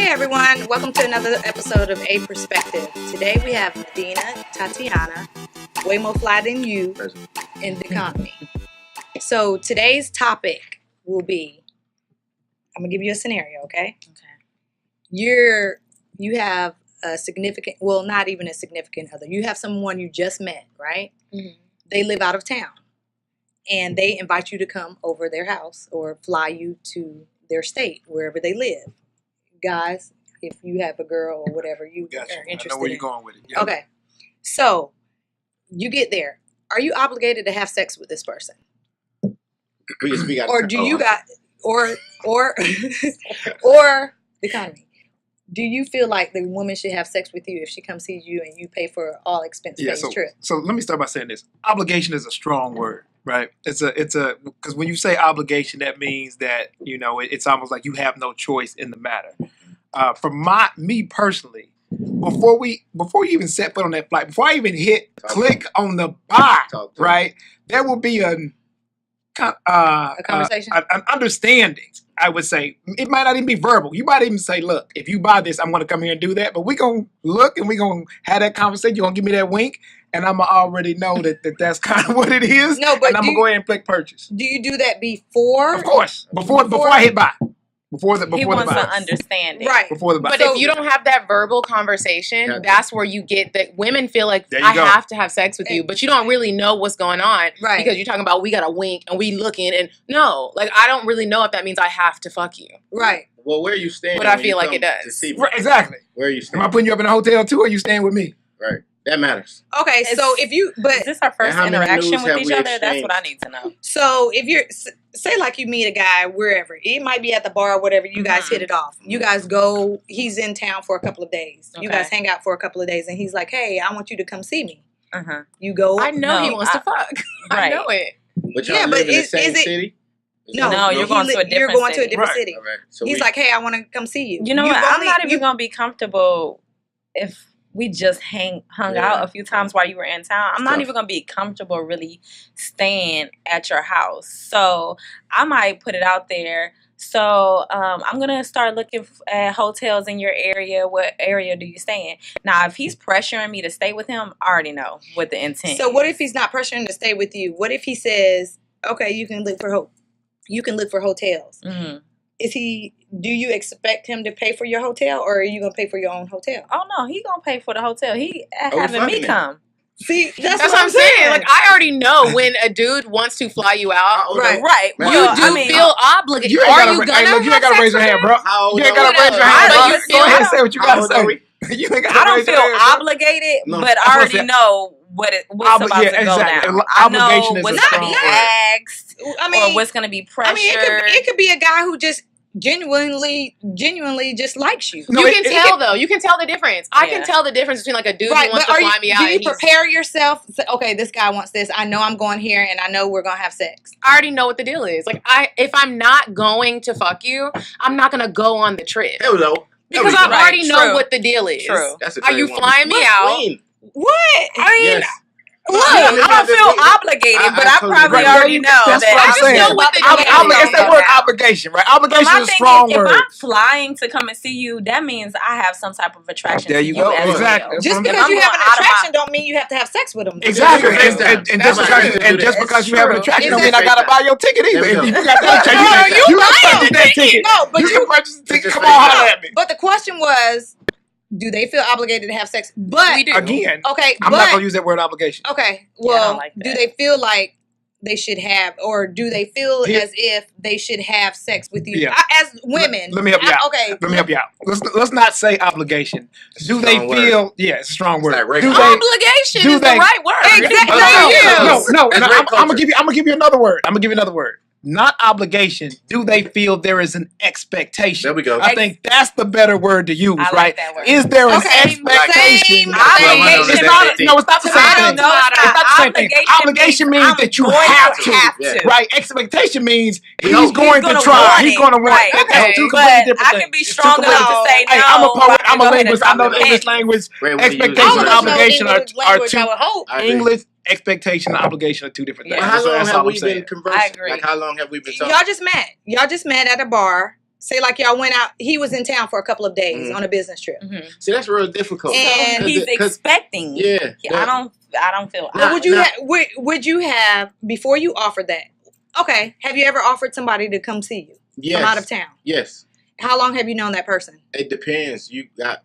everyone, welcome to another episode of A Perspective. Today we have Medina, Tatiana, way more fly than you, in the economy. So today's topic will be, I'm gonna give you a scenario, okay? You have a significant, well, not even a significant other. You have someone you just met, right? Mm-hmm. They live out of town, and they invite you to come over their house or fly you to their state, wherever they live. Guys, if you have a girl or whatever you are interested in. I know where you're going with it. Yeah. Okay. So, you get there. Are you obligated to have sex with this person? Or do you got, or the economy. Do you feel like the woman should have sex with you if she comes see you and you pay for all expense-based trip? So let me start by saying this. Obligation is a strong word, right? It's because when you say obligation, that means that, you know, it's almost like you have no choice in the matter. For me personally, before you even set foot on that flight, before I even click on the buy, right, there will be a conversation, an understanding. I would say it might not even be verbal. You might even say, "Look, if you buy this, I'm going to come here and do that." But we gonna look and we gonna have that conversation. You gonna give me that wink, and I'm gonna already know that's kind of what it is. No, but and I'm gonna go ahead and click purchase. Do you do that before? Of course, before I hit buy. Before he wants to understand it. Right. Before the buy. But if you don't have that verbal conversation, that's where you get that women feel like I have to have sex with you, but you don't really know what's going on. Right. Because you're talking about we got to wink and we looking and no, like I don't really know if that means I have to fuck you. Right. Well, where are you staying? But I feel like it does. Right, exactly. Where are you staying? Am I putting you up in a hotel too, or are you staying with me? Right. That matters. Okay, so if you, is this our first interaction with each other? That's what I need to know. So if you're, say like you meet a guy wherever, it might be at the bar or whatever, you guys hit it off. You guys go, he's in town for a couple of days. Okay. You guys hang out for a couple of days and he's like, hey, I want you to come see me. You go. I know he wants to fuck. Right. I know it. But y'all live in the same city? No, you're going to a different city. Right. So he's like, hey, I want to come see you. You know what? I'm not even going to be comfortable if we just hung out a few times while you were in town. I'm not even going to be comfortable really staying at your house. So I might put it out there. So I'm going to start looking at hotels in your area. What area do you stay in? Now, if he's pressuring me to stay with him, I already know what the intent So what if he's not pressuring to stay with you? What if he says, okay, you can look for hotels. Mm-hmm. Do you expect him to pay for your hotel, or are you going to pay for your own hotel? Oh, no, he going to pay for the hotel. He having me come. See, that's what I'm saying. Like, I already know when a dude wants to fly you out. Right. Well, you feel obligated. You ain't got to raise your hand, bro. You ain't got to raise your hand. Go ahead and say what you got to say. I don't feel obligated, but I already know what's about to go down. I know what's going to be asked, or what's going to be pressured. It could be a guy who just genuinely just likes you. No, you can tell though. You can tell the difference. I can tell the difference between like a dude who wants to fly me out. Do you prepare yourself? Say, okay, this guy wants this. I know I'm going here, and I know we're gonna have sex. I already know what the deal is. Like if I'm not going to fuck you, I'm not gonna go on the trip. Hello. Because I already know what the deal is. True. Are you flying me out? What? I mean. Look, I don't feel obligated, but I probably already know that's that. What I'm saying. It's that word obligation, right? Obligation is a strong word. If I'm flying to come and see you, that means I have some type of attraction. There you go. Exactly. Just because you have an attraction don't mean you have to have sex with them. Exactly. And just because you have an attraction don't mean I gotta buy your ticket either. If you got that attraction, you got to that ticket. No, but you can purchase the ticket. Come on, holler at me. But the question was, do they feel obligated to have sex? But we do. Again, okay, I'm not gonna use that word obligation. Okay, well, do they feel like they should have, or do they feel as if they should have sex with you as women? Let me help you out. Okay, let me help you out. Let's not say obligation. Do they feel? Yeah, it's a strong word. Obligation is the right word. Exactly. No. I'm gonna give you another word. Not obligation. Do they feel there is an expectation? There we go. I think that's the better word to use, right? That word. Is there an expectation? It's not the same thing. It's not the same thing. Obligation means that you have to, right? Expectation means he's going to try. He's going to want. That's two completely different things. I can be strong enough to say no. I'm a poet. I'm a linguist. I know the English language. Expectation and obligation are two. English. Expectation and obligation are two different things. How long have we been conversing? I agree. Like, how long have we been talking? Y'all just met at a bar. say like y'all went out, he was in town for a couple of days on a business trip. See, that's real difficult. And he's expecting. Yeah. I don't feel. Would you have before you offered that? Okay, have you ever offered somebody to come see you from out of town? Yes. How long have you known that person? It depends.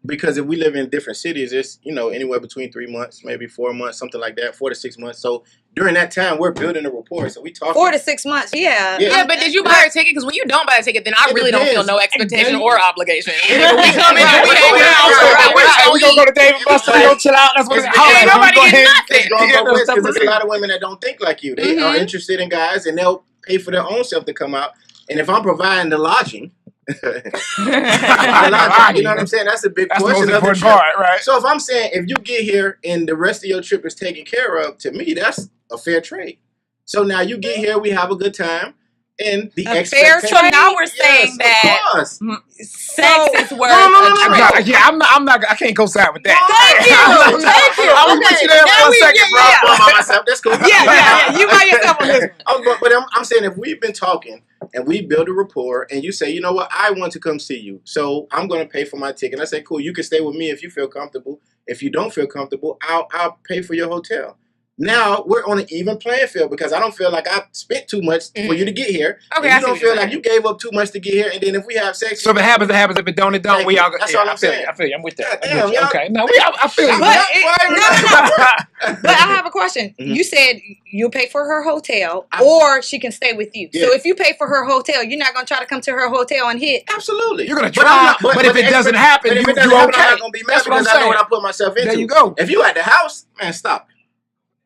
Because if we live in different cities, it's anywhere between 3 months, maybe 4 months, something like that, 4 to 6 months. So during that time, we're building a rapport. So we talk 4 to 6 months. Yeah. Yeah, but did you buy a ticket? Because when you don't buy a ticket, then I really don't feel no expectation or obligation. We come in and we hang out. We gonna go to Dave and Buster. We gonna chill out. That's what it's ain't nobody getting nothing. Because there's a lot of women that don't think like you. They are interested in guys, and they'll pay for their own self to come out. And if I'm providing the lodging, you know what I'm saying? That's a big portion of the trip. Part, right? So if I'm saying, if you get here and the rest of your trip is taken care of, to me, that's a fair trade. So now you get here, we have a good time, and the expectation. So now we're saying that sex is worth a trip. I'm not. I can't co-sign with that. Thank you. I was with you there for a second, bro. I'm by myself. That's cool. Yeah. You by yourself on this one. But I'm saying, if we've been talking and we build a rapport, and you say, you know what, I want to come see you, so I'm going to pay for my ticket. I say, cool, you can stay with me if you feel comfortable. If you don't feel comfortable, I'll pay for your hotel. Now we're on an even playing field because I don't feel like I spent too much for you to get here. Okay, and you don't feel like you gave up too much to get here. And then if we have sex, so if it happens, it happens. If it don't, it don't. We all. That's all I'm saying. I feel you. I'm with that. Damn, okay. No, I feel you. But I have a question. You said you'll pay for her hotel, or she can stay with you. So if you pay for her hotel, you're not gonna try to come to her hotel and hit. Absolutely, you're gonna try. But if it doesn't happen, you're okay. I'm not gonna be mad because I know what I put myself into. There you go. If you at the house, man, stop.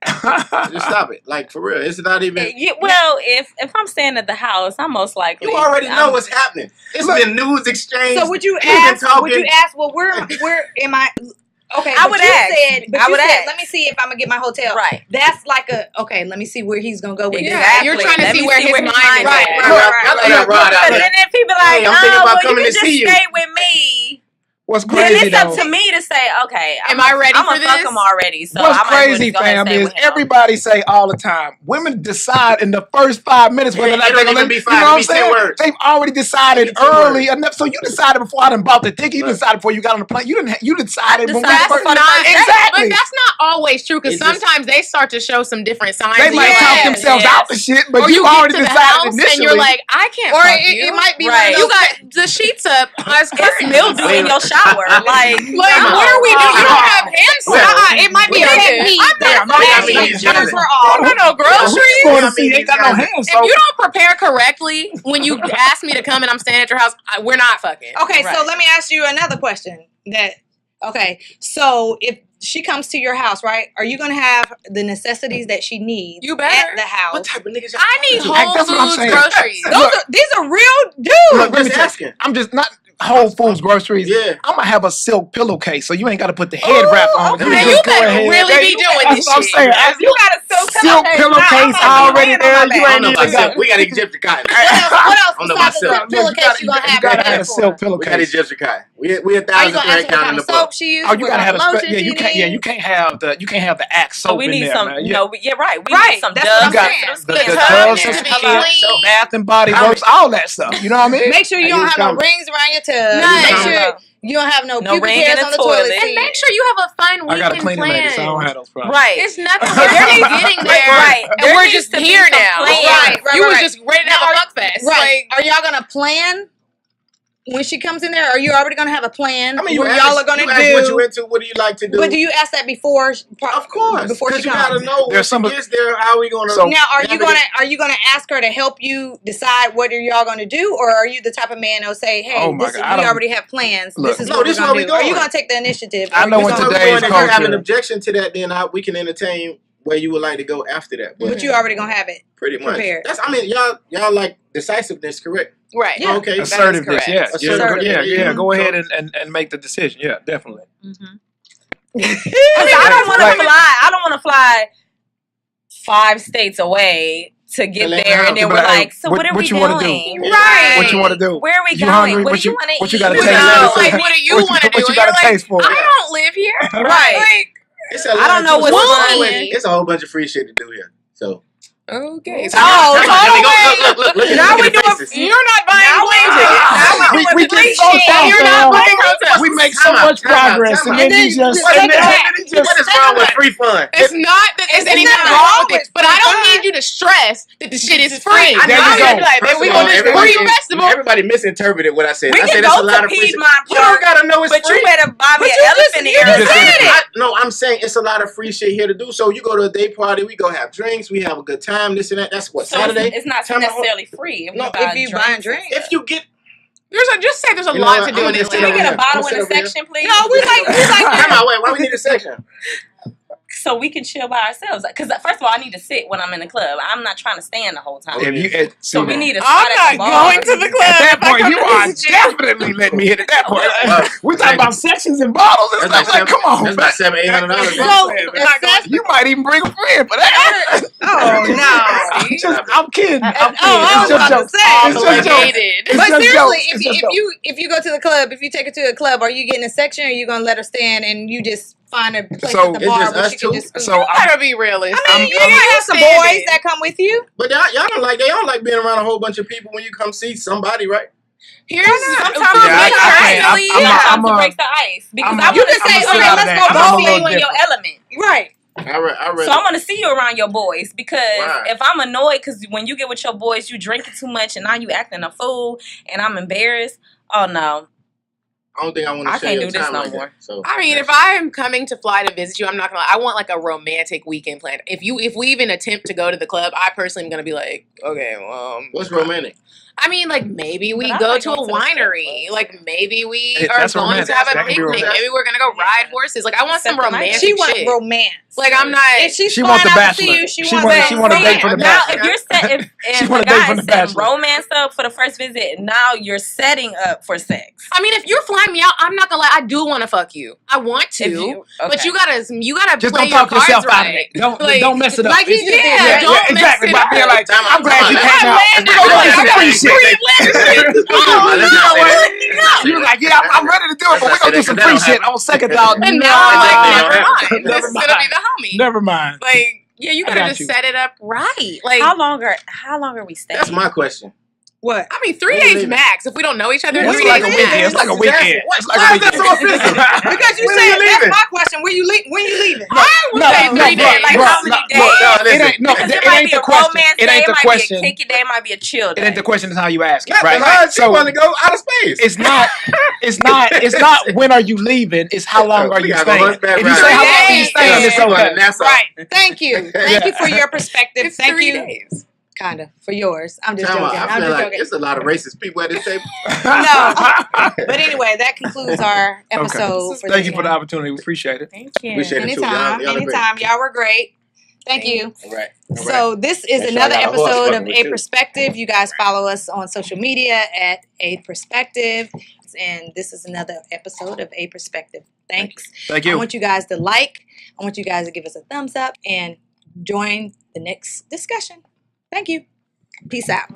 Just stop it. Like, for real. It's not even. Well, if I'm staying at the house, I'm most likely. You already know what's happening. It's been news exchange. So would you ask? Well, where am I? Okay, I would ask. Let me see if I'm gonna get my hotel. Right. That's like okay. Let me see where he's gonna go with it. Exactly. You're trying to see where his mind is. Right. And then people are like, you can just stay with me. What's crazy, then it's up to me to say, okay, am I ready for this? I'm gonna fuck them already. So what's crazy, fam, is everybody say all the time, women decide in the first 5 minutes whether or not they're gonna let me. You know what I'm saying? They've already decided early enough. So you decided before I done bought the ticket. You decided before you got on the plane. You decided when we first. But Exactly. that's not always true because sometimes they start to show some different signs. They might talk themselves out the shit, but you already decided initially. And you're like, I can't. Or it might be right. You got the sheets up. It's mildew in your shower. Like what are we doing? You don't have hand soap. It might be a pet peeve. I'm not asking for all. No groceries. Ain't got no hand soap. If you don't prepare correctly when you ask me to come and I'm staying at your house, we're not fucking. Okay, so let me ask you another question. So if she comes to your house, right? Are you gonna have the necessities that she needs at the house? What type of niggas? I need Whole Foods groceries. These are real dudes. Look, let me asking. I'm just not Whole Foods groceries. Yeah. I'm gonna have a silk pillowcase, so you ain't gotta put the head wrap on. Okay, you better really be doing this shit. I'm saying. You got a silk pillowcase already there. You ain't even got. We got Egyptian cotton. What else besides the silk pillowcase you gonna have? You gotta have a silk pillowcase. We got Egyptian cotton. We 1,000 thread count in the book. You gotta have a you can't have the Axe soap in there. We need some. No, yeah, right. We need some Dove. Dove. You got the Dove, Bath and Body Works, all that stuff. You know what I mean? Make sure you don't have no rings around your tub. Make sure you don't have no pubic hairs on the toilet seat. And make sure you have a fun weekend plan. I got a cleaning lady, so I don't have those problems. Right. It's nothing. They're getting there. Right. And we're just here now. Right. You was just ready to have a fuck fest. Right. Are y'all gonna plan? When she comes in there, are you already going to have a plan? I mean, what y'all are going to do? What you into? What do you like to do? But do you ask that before? Of course, before she comes. You gotta know when she gets there. How are we going to? Now, are you going to ask her to help you decide what are y'all going to do, or are you the type of man that'll say, "Hey, we already have plans. This is what we're going to do." Are you going to take the initiative? I know what today's culture. If you have an objection to that, then we can entertain where you would like to go after that. But you already gonna have it pretty much prepared. Y'all like decisiveness, correct? Right. Yeah. Okay. Assertiveness. Yeah. Yeah. Go ahead and make the decision. Yeah, definitely. I don't want to fly. I don't want to fly 5 states away to get there, and then we're like, so what are we doing? Right. What you want to do? Where are we going? What do you want to eat? What you got to taste? Like, what do you want to do? What you got to taste for? I don't live here. Right. I don't know what's funny. It's a whole bunch of free shit to do here. So. Okay. Look. Now we doing. You're not buying plane tickets. Now we we get so we make so much progress, and then you just. What is wrong with free fun? It's not that there's anything wrong with it, but I don't need you to stress that the shit is free. There you go. We want this free festival. Everybody misinterpreted what I said. We I can said it's go a lot to of free. Piedmont You don't gotta know it's but free. you better buy me an elephant ear. No, I'm saying it's a lot of free shit here to do. So you go to a day party, we go have drinks, we have a good time, this and that. That's what, so Saturday? It's not necessarily free. If you buy drinks. If you get... Just say there's a lot to do with this. Can we get a bottle in a section, please? No, we like. Come on, wait. Why we need a section? So we can chill by ourselves. Because first of all, I need to sit when I'm in the club. I'm not trying to stand the whole time. So we need to. I'm not going to the club. At that point, you are definitely letting me hit at that point. We're talking about sections and bottles. It's like, come on, that's about $700-$800. You might even bring a friend for that. Oh no! I'm kidding. I was about to say. It's But just seriously, jokes. if you go to the club, if you take her to a club, are you getting a section, or are you gonna let her stand and you just find a place So, at the bar where she can just scoot? So You gotta be realistic. I mean, you might have some boys that come with you. But y'all don't like being around a whole bunch of people when you come see somebody, right? Sometimes I'm to break the ice because you can say, okay, let's go bowling in your element, right? I read so I want to see you around your boys because if I'm annoyed because when you get with your boys, you drinking too much and now you acting a fool and I'm embarrassed. Oh no. I don't think I want to share your time like that. So I mean, if I'm coming to fly to visit you, I'm not gonna lie. I want like a romantic weekend plan. If we even attempt to go to the club, I personally am gonna be like, okay, what's romantic? I mean, like maybe we go to a winery. Like maybe we are That's going romantic. to have a That can be picnic. romantic. Maybe we're gonna go ride horses. Like I want some romantic She wants shit. romance. Like I'm not. If she's She flying wants the out to Bachelor. see you, she She wants want a date from the now, Bachelor. if you're set, if She want the a date guy from is the setting Bachelor. romance up for the first visit, now you're setting up for sex. I mean, if you're flying me out, I'm not gonna lie. I do want to fuck you. I want to, but you gotta just play don't talk your cards yourself out of right. it. Don't mess it up. Like he just did. Yeah, don't mess exactly. it By up. being like, I'm glad you came out. landed We're gonna do some right. free shit. Oh, You're like, yeah, I'm ready to do it, but we're gonna do some free shit on second thought. And now I'm like, never mind. Never This is gonna be the homie. Never mind. Like, yeah, you gotta just set it up right. Like, How long are we staying? that's my question. What? I mean, 3 days max. If we don't know each other, It's 3 like days a weekend. max. It's like a weekend. It's like Why a is that weekend. so offensive? Because you When said you that's leaving? my question. When you leaving? I would say 3 days. Like how many days? It ain't Because it it might ain't be the a question. romance It day, ain't it the might question. be a kicky day, it might be a chill It day. ain't the question. Is how you ask it, Not right? right. She So want to go out of space. it's not when are you leaving? It's how long are you staying? If you say how long are you staying, it's okay. Right. Thank you. Thank you for your perspective. It's Thank 3 you. days. Kind of for yours. I'm just I joking. I'm feel just like joking. there's a lot of racist people at this table. No. But anyway, that concludes our episode. Okay. Thank you for the opportunity. We appreciate it. Thank you. Appreciate it too. Anytime. Y'all Anytime. Y'all were great. Thank you. All right. So this is Make sure I another got a horse episode fucking of with A you. Perspective. You guys follow us on social media at A Perspective. And this is another episode of A Perspective. Thanks. Thank I you. want you guys to like. I want you guys to give us a thumbs up and join the next discussion. Thank you. Peace out.